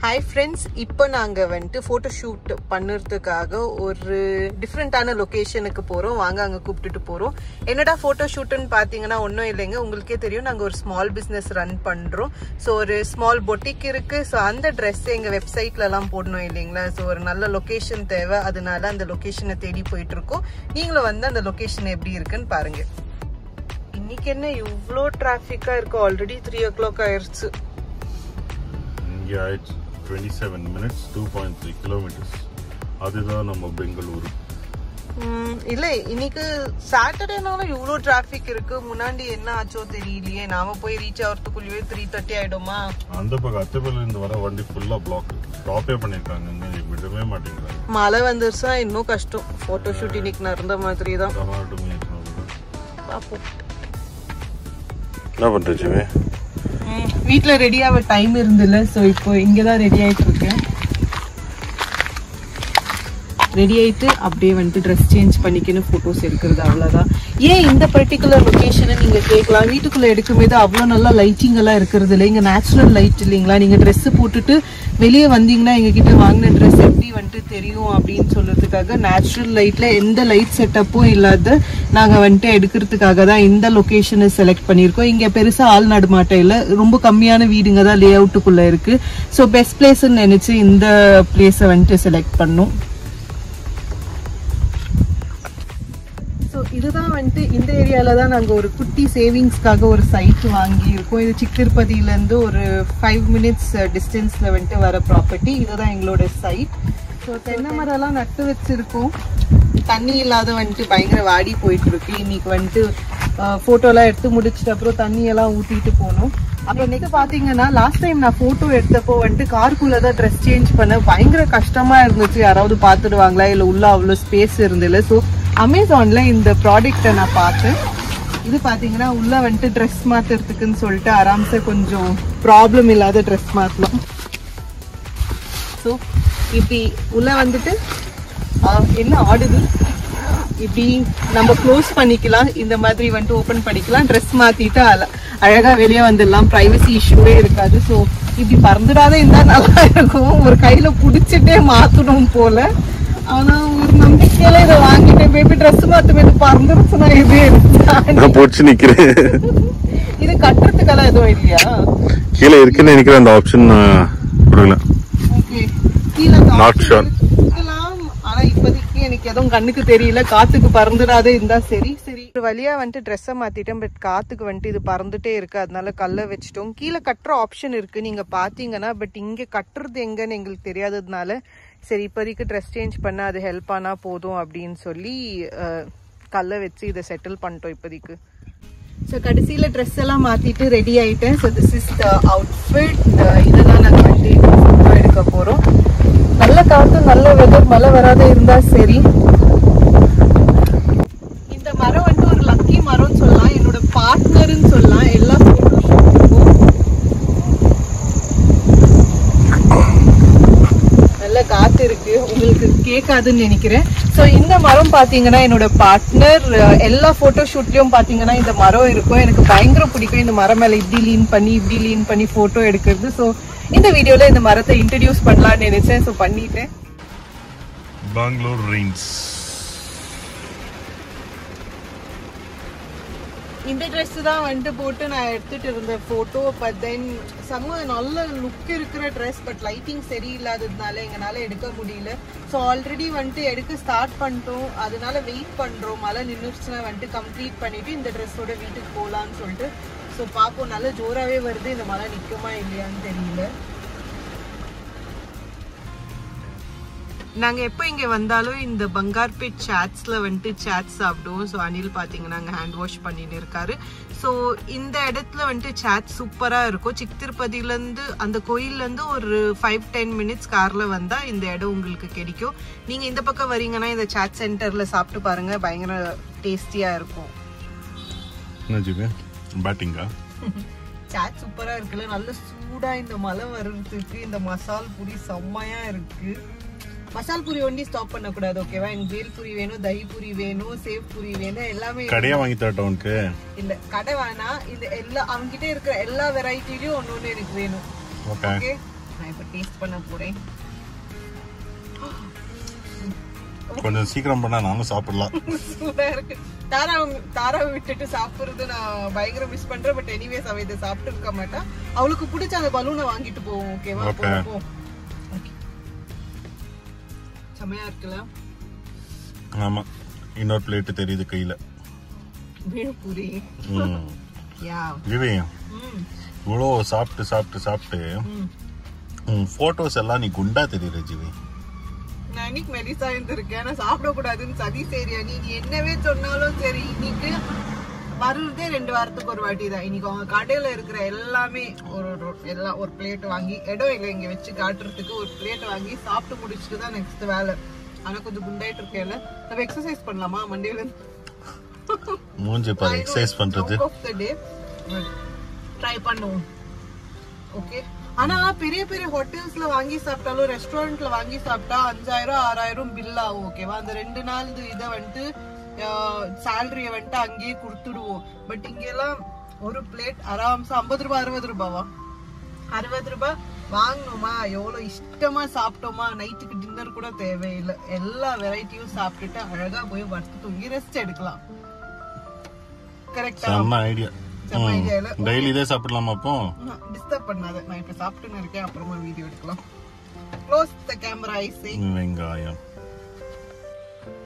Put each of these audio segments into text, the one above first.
Hi friends, இப்போ நாங்க வந்து போட்டோ ஷூட் பண்றதுக்காக ஒரு டிஃபரண்டான லொகேஷனுக்கு போறோம். வாங்க அங்க கூப்பிட்டுட்டு போறோம். என்னடா போட்டோ ஷூட்னு பாத்தீங்கன்னா ஒண்ணும் இல்லைங்க. உங்களுக்கே தெரியும் நாங்க ஒரு ஸ்மால் பிசினஸ் ரன் பண்றோம். சோ ஒரு ஸ்மால் பொட்டிக் இருக்கு. சோ அந்த Dress எங்க வெப்சைட்ல எல்லாம் போடணும் இல்லைங்களா. சோ ஒரு நல்ல லொகேஷன் தேவை. அதனால அந்த லொகேஷனை தேடி போயிட்டு இருக்கோம். நீங்களும் வந்து அந்த லொகேஷன் எப்படி இருக்குன்னு பாருங்க. இன்னைக்கு என்ன இவ்ளோ டிராஃபிக்கா இருக்கு? ஆல்ரெடி 3 o'clock ஆயிருச்சு. Yeah, it's 27 minutes, 2.3 kilometers. அதுதான் நம்ம பெங்களூரு. இல்ல இன்னைக்கு சாட்டர்டேனால இவ்ளோ டிராஃபிக் இருக்கு. முன்னாடி என்ன ஆச்சோ தெரியலையே. நாம போய் ரீச் ஆகிறதுக்குள்ளேயே 3:30 ஆயிடுமா? அந்த பக்கம் அத்தபல்ல இருந்து வர வண்டி ஃபுல்லா பிளாக். ஸ்டாப்பே பண்ணிருக்காங்க. இன்னும் விடவே மாட்டேங்கிறாங்க. மழை வந்துருச்சா இன்னும் கஷ்டம். போட்டோ ஷூட் இன்னைக்கு நடந்த மாதிரி தான். பாப்போம். என்ன பண்றீங்க? வீட்ல ரெடி ஆக டைம் இருந்தில்ல. சோ இப்போ இங்க தான் ரெடி ஆயிட்டு இருக்கேன். ரெடி ஆயிட்டு அப்படியே வந்து ட்ரெஸ் சேஞ்ச் பண்ணிக்கின்னு போட்டோஸ் எடுக்கிறது அவ்வளவுதான். ஏன் இந்த பர்டிகுலர் லொகேஷனை நீங்க கேட்கலாம். வீட்டுக்குள்ள எடுக்கும்போது அவ்வளவு நல்லா லைட்டிங் எல்லாம் இருக்கிறது இல்லை. இங்க நேச்சுரல் லைட் இல்லைங்களா. நீங்க ட்ரெஸ் போட்டுட்டு வெளியே வந்தீங்கன்னா எங்க கிட்ட வாங்கின ட்ரெஸ் எப்படி வந்துட்டு தெரியும் அப்படின்னு சொல்றதுக்காக நேச்சுரல் லைட்ல எந்த லைட் செட்டப்பும் இல்லாத நாங்க வந்துட்டு எடுக்கிறதுக்காக தான் இந்த லொகேஷனை செலக்ட் பண்ணிருக்கோம். இங்க பெருசா ஆள் நடமாட்டம் இல்ல. ரொம்ப கம்மியான வீடுங்க தான் லே அவுட்டுக்குள்ள இருக்கு. ஸோ பெஸ்ட் பிளேஸ்ன்னு நினைச்சு இந்த பிளேஸை வந்துட்டு செலக்ட் பண்ணோம். இதுதான் வந்துட்டு இந்த ஏரியால தான் நாங்க ஒரு குட்டி சேவிங்ஸ்க்காக ஒரு சைட் வாங்கி இருக்கோம். இது சிக்திருப்பதியில இருந்து ஒரு 5 minutes டிஸ்டன்ஸ்ல வந்துட்டு வர ப்ராப்பர்ட்டி. இதுதான் எங்களோட சைட். ஸோ தென்னை மரம் எல்லாம் நட்டு வச்சிருக்கோம். தண்ணி இல்லாத வந்துட்டு பயங்கர வாடி போயிட்டு இருக்கு. இன்னைக்கு வந்துட்டு போட்டோ எல்லாம் எடுத்து முடிச்சிட்டு அப்புறம் தண்ணி எல்லாம் ஊத்திட்டு போனோம். அப்புறம் இன்னைக்கு பாத்தீங்கன்னா லாஸ்ட் டைம் நான் போட்டோ எடுத்தப்போ வந்துட்டு காருக்குள்ளதான் ட்ரெஸ் சேஞ்ச் பண்ண பயங்கர கஷ்டமா இருந்துச்சு. யாராவது பாத்துடுவாங்களா இல்ல உள்ள அவ்வளவு ஸ்பேஸ் இருந்தில்ல. ஸோ அமேசான்ல இந்த ப்ராடக்ட்டை நான் பார்த்தேன். இது பாத்தீங்கன்னா உள்ள வந்துட்டு ட்ரெஸ் மாத்துறதுக்குன்னு சொல்லிட்டு ஆராம்சே கொஞ்சம் ப்ராப்ளம் இல்லாத ட்ரெஸ் மாத்தலாம். ஸோ இப்படி உள்ள வந்துட்டு என்ன ஆடுது இப்படி நம்ம க்ளோஸ் பண்ணிக்கலாம். இந்த மாதிரி வந்துட்டு ஓபன் பண்ணிக்கலாம். ட்ரெஸ் மாத்திட்டு அழகா வெளியே வந்துடலாம். பிரைவசி இஷ்யூவே இருக்காது. ஸோ இப்படி பறந்துடாத இருந்தா நல்லா இருக்கும். ஒரு கையில புடிச்சிட்டே மாத்தணும் போல. ஆனா ஒரு நம்பிக்கையில இதை வாங்கிட்டேன். பேபி ட்ரெஸ் மாத்தும் பறந்துருச்சுன்னா இது போச்சு நிக்கிறேன். இது கட்டுறதுக்கெல்லாம் எதுவும் இல்லையா? கீழே இருக்குன்னு நினைக்கிறேன். அந்த ஆப்ஷன் கொடுக்கல. ஓகே, கீழே நாட் ஷூர். ஆனா இப்போதைக்கு எனக்கு எதுவும் கண்ணுக்கு தெரியல. காத்துக்கு பறந்துடாதே இருந்தா சரி. ஒரு வழியா வந்துட்டு ட்ரெஸ்ஸை மாத்திட்டேன். பட் காத்துக்கு வந்துட்டு இது பறந்துட்டே இருக்கு. அதனால கல்ல வச்சுட்டோம். கீழே கட்டுற ஆப்ஷன் இருக்கு நீங்க பாத்தீங்கன்னா. பட் இங்க கட்டுறது எங்கன்னு எங்களுக்கு தெரியாததுனால சரி இப்போதைக்கு ட்ரெஸ் சேஞ்ச் பண்ண அது ஹெல்ப் ஆனா போதும் அப்படின்னு சொல்லி கல்ல வச்சு இதை செட்டில் பண்ணிட்டோம் இப்போதைக்கு. ஸோ கடைசியில ட்ரெஸ் எல்லாம் மாத்திட்டு ரெடி ஆயிட்டேன். So this is the outfit. இதெல்லாம் நாங்கள் வந்துட்டு ஃபோட்டோ எடுக்க போறோம். நல்ல காத்து நல்ல வெதர், மழை வராத இருந்தா சரி. இந்த மரம் வந்துட்டு ஒரு லக்கி மரம்னு சொல்லலாம். என்னோட பார்ட்னர்னு சொல்லலாம். எல்லா நல்ல காத்து இருக்கு. உங்களுக்கு கேட்காதுன்னு நினைக்கிறேன். சோ இந்த மரம் பாத்தீங்கன்னா என்னோட பார்ட்னர். எல்லா போட்டோ ஷூட்லயும் பாத்தீங்கன்னா இந்த மரம் இருக்கும். எனக்கு பயங்கர பிடிக்கும். இந்த மரம் மேல இப்படி லீன் பண்ணி போட்டோ எடுக்கிறது. சோ இந்த வீடியோல இந்த மரத்தை இன்ட்ரோடியூஸ் பண்ணலாம்னு நினைச்சேன். சோ பண்ணிட்டேன். பெங்களூர் ரெயின்ஸ். இந்த ட்ரெஸ் தான் வந்துட்டு போட்டு நான் எடுத்துட்டு இருந்தேன் போட்டோ. பட் தென் செம்ம நல்ல லுக் இருக்கிற ட்ரெஸ். பட் லைட்டிங் சரியில்லாததுனால எங்களால எடுக்க முடியல. ஸோ ஆல்ரெடி வந்துட்டு எடுக்க ஸ்டார்ட் பண்ணிட்டோம். அதனால வெயிட் பண்றோம். மழை நின்றுச்சுன்னா வந்துட்டு கம்ப்ளீட் பண்ணிட்டு இந்த ட்ரெஸ்ஸோட வீட்டுக்கு போகலான்னு சொல்லிட்டு. ஸோ பார்ப்போம். நல்ல ஜோராவே வருது. இந்த மழை நிற்குமா இல்லையான்னு தெரியல. நாங்க எப்போ இங்க வந்தாலும் இந்த பங்கார்பேட் சாட்ஸ்ல வந்துட்டு சாட்ஸ் சாப்பிடுவோம். ஸோ அனில் பாத்தீங்கன்னா அங்க ஹேண்ட் வாஷ் பண்ணிட்டு இருக்காரு. ஸோ இந்த இடத்துல வந்துட்டு சாட் சூப்பரா இருக்கும். சிக்திருப்பதியில இருந்து அந்த கோயில்ல இருந்து ஒரு 5-10 minutes கார்ல வந்தா இந்த இடம் உங்களுக்கு கிடைக்கும். நீங்க இந்த பக்கம் வரீங்கன்னா இந்த சாட் சென்டர்ல சாப்பிட்டு பாருங்க. பயங்கர டேஸ்டியா இருக்கும். சாட் சூப்பரா இருக்குல்ல. நல்ல சூடா இந்த மழை வர்றதுக்கு இந்த மசால் பூரி செம்மையா இருக்கு. மசால் பூரி ஒண்டி ஸ்டாப் பண்ண கூடாது. ஓகேவா? எனக்கு பேல் பூரி வேணும், தஹி பூரி வேணும், சேவ் பூரி வேணும். எல்லாமே கடையா வாங்கி தரட்டா உனக்கு? இல்ல கடை வேணா. இந்த எல்லா அவங்க கிட்ட இருக்கிற எல்லா வெரைட்டிலயும் ஒண்ணு எனக்கு வேணும். ஓகே நான் இப்ப டேஸ்ட் பண்ண போறேன். கொஞ்சம் சீக்கிரம் பண்ணா நானும் சாப்பிடலாம். சூடா இருக்கு. தாராவை விட்டுட்டு சாப்பிடுறது நான் பயங்கர மிஸ் பண்றேன். பட் எனிவேஸ் அவ இதை சாப்பிட்டு இருக்க மாட்டா. அவளுக்கு பிடிச்ச அந்த பலூனை வாங்கிட்டு போவோம். ஓகேவா? போ. செமையா இருக்குல்ல? ஆமா. இன்னொரு பிளேட் தெரியுது கையில. பேல்பூரி. யா. ஜீவி. இவ்வளோ சாப்பிட்டு போட்டோஸ் எல்லாம் நீ குண்டா தெரியுற ஜீவி. நான் இன்னைக்கு மெலிசா இருந்திருக்கேன். நான் சாப்பிடக்கூடாதுன்னு சதி சரியா நீ என்னவே சொன்னாலும் சரி. இன்னைக்கு வருறதே 2 வாரத்துக்கு ஒரு வாட்டி தான். இன்னைக்கு அவங்க கடையில இருக்கிற எல்லாமே ஒரு பிளேட் வாங்கி, இடம் இல்லை இங்க வச்சு காட்டுறதுக்கு, ஒரு பிளேட் வாங்கி சாப்பிட்டு முடிச்சுட்டு தான் நெக்ஸ்ட் வேலை. ஆனா கொஞ்சம் குண்டாயிட்டு இருக்கேன்ல. நம்ம எக்ஸசைஸ் பண்ணலாமா மண்டேல? மூஞ்சி பாரு எக்ஸசைஸ் பண்றது. ட்ரை பண்ணுவோம். ஓகே. ஆனா பெரிய பெரிய ஹோட்டல்ஸ்ல வாங்கி சாப்பிட்டாலும் ரெஸ்டாரண்ட்ல வாங்கி சாப்பிட்டா 5000 6000 பில் ஆகும். ஓகேவா? அந்த 2 நாள் இதை வந்துட்டு சேலரிய வந்துட்டு அங்கேயே கொடுத்துடுவோம். பட் இங்க எல்லாம் ஒரு பிளேட் ஆராம்சா 50 ரூபாய் 60 ரூபாவா? 60 ரூபாய் வாங்கணுமா, எவ்வளவு இஷ்டமா சாப்பிட்டோமா, நைட்டுக்கு டின்னர் கூட தேவையில்லை. எல்லா வெரைட்டியும் சாப்பிட்டுட்டு அழகா போய் படுத்து தூங்கி ரெஸ்ட் எடுக்கலாம். கரெக்டா? செம்ம ஐடியா. டெய்லி இதே சாப்பிடலாமா? அப்போ டிஸ்டர்ப் பண்ணாத. நான் இப்ப சாப்பிட்டுன்னு இருக்கேன். அப்புறமா வீடியோ எடுக்கலாம். Close the camera. I say. வெங்காயம்.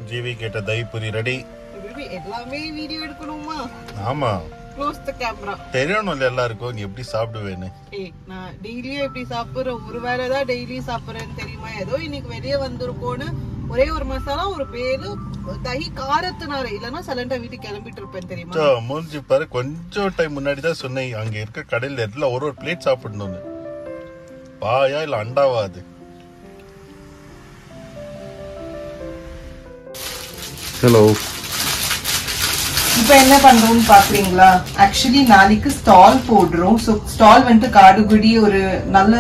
ஜீவி கேட்ட தயிபுரி ரெடி. எல்லாமே வீடியோ எடுக்கணுமா? ஆமா. Close the camera. தெரியணும்ல எல்லாருக்கும் நீ எப்படி சாப்பிடுவேன்னு. நான் டெய்லியும் எப்படி சாப்பிடுறேன், ஒரு வேளை தான் டெய்லி சாப்பிடுறேன்னு தெரியுமா? ஏதோ இன்னைக்கு வெளியே வந்திருக்கோன்னு ஒரே ஒரு மசாலா, ஒரு பேரு, தஹி காரத்தினால இல்லன்னா சலண்டா வீட்டுக்கு கிளம்பிட்டு இருப்பேன் தெரியுமா? மூஞ்சி பாரு. கொஞ்சம் டைம் முன்னாடி தான் சொன்னேன் அங்க இருக்க கடையில எல்லாம் ஒரு பிளேட் சாப்பிடணும்னு. பாயா இல்ல அண்டாவா அது? ஹலோ. இப்ப என்ன பண்றோம்னு பாக்குறீங்களா? ஆக்சுவலி நாளைக்கு ஸ்டால் போடுறோம். சோ ஸ்டால் வந்துட்டு காடுகுடி ஒரு நல்ல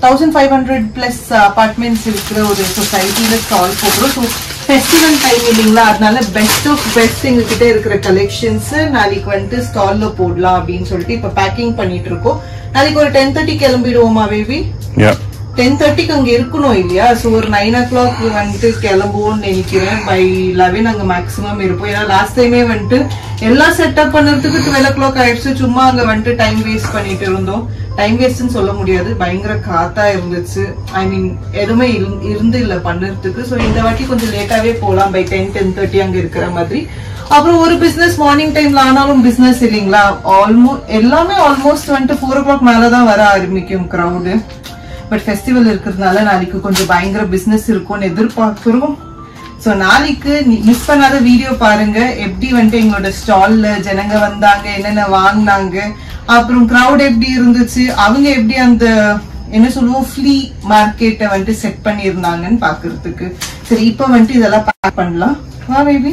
1500 பிளஸ் அபார்ட்மெண்ட்ஸ் இருக்கிற ஒரு சொசைட்டில ஸ்டால் போடுறோம். ஸோ ஃபெஸ்டிவல் டைம் இல்லைங்களா, அதனால பெஸ்ட் ஆஃப் பெஸ்ட் எங்ககிட்ட இருக்கிற கலெக்ஷன்ஸ் நாளைக்கு வந்துட்டு ஸ்டால்ல போடலாம் அப்படின்னு சொல்லிட்டு இப்ப பேக்கிங் பண்ணிட்டு இருக்கோம். நாளைக்கு ஒரு 10:30 கிளம்பிடுவோமா பேபி? 10:30க்கு அங்க இருக்கணும் இல்லையா? சோ ஒரு 9 o'clock வந்துட்டு கிளம்புவோம்னு நினைக்கிறேன். பை 11 அங்க மேக்ஸிமம் இருப்போம். ஏன்னா லாஸ்ட் டைமே வந்துட்டு எல்லாம் செட்டப் பண்றதுக்கு 12 o'clock ஆயிடுச்சு. சும்மா அங்க வந்துட்டு டைம் வேஸ்ட் பண்ணிட்டு இருந்தோம். டைம் வேஸ்ட்னு சொல்ல முடியாது, பயங்கர காத்தா இருந்துச்சு. ஐ மீன் எதுவுமே இருந்து இல்ல பண்ணுறதுக்கு. சோ இந்த வாட்டி கொஞ்சம் லேட்டாவே போலாம். பை 10-10:30 அங்க இருக்கிற மாதிரி. அப்புறம் ஒரு பிசினஸ் மார்னிங் டைம்ல ஆனாலும் பிசினஸ் இல்லைங்களா, எல்லாமே ஆல்மோஸ்ட் வந்துட்டு 4 o'clock மேலதான் வர ஆரம்பிக்கும் கிரௌடு. பட் ஃபெஸ்டிவல் இருக்கிறதுனால நாளைக்கு கொஞ்சம் பயங்கர பிசினஸ் இருக்கும்னு எதிர்பார்க்கிறோம். சோ நாளைக்கு மிஸ் பண்ணாத வீடியோ பாருங்க. எப்படி வந்துட்டு எங்களோட ஸ்டால்ல ஜனங்க வந்தாங்க, என்னென்ன வாங்கினாங்க, அப்புறம் கிரௌட் எப்படி இருந்துச்சு, அவங்க எப்படி அந்த என்ன சொல்லுவோம் ஃப்ளீ மார்க்கெட்டை வந்துட்டு செட் பண்ணி இருந்தாங்கன்னு பாக்குறதுக்கு. சரி இப்ப வந்துட்டு இதெல்லாம் பேக் பண்ணலாம். வா பேபி.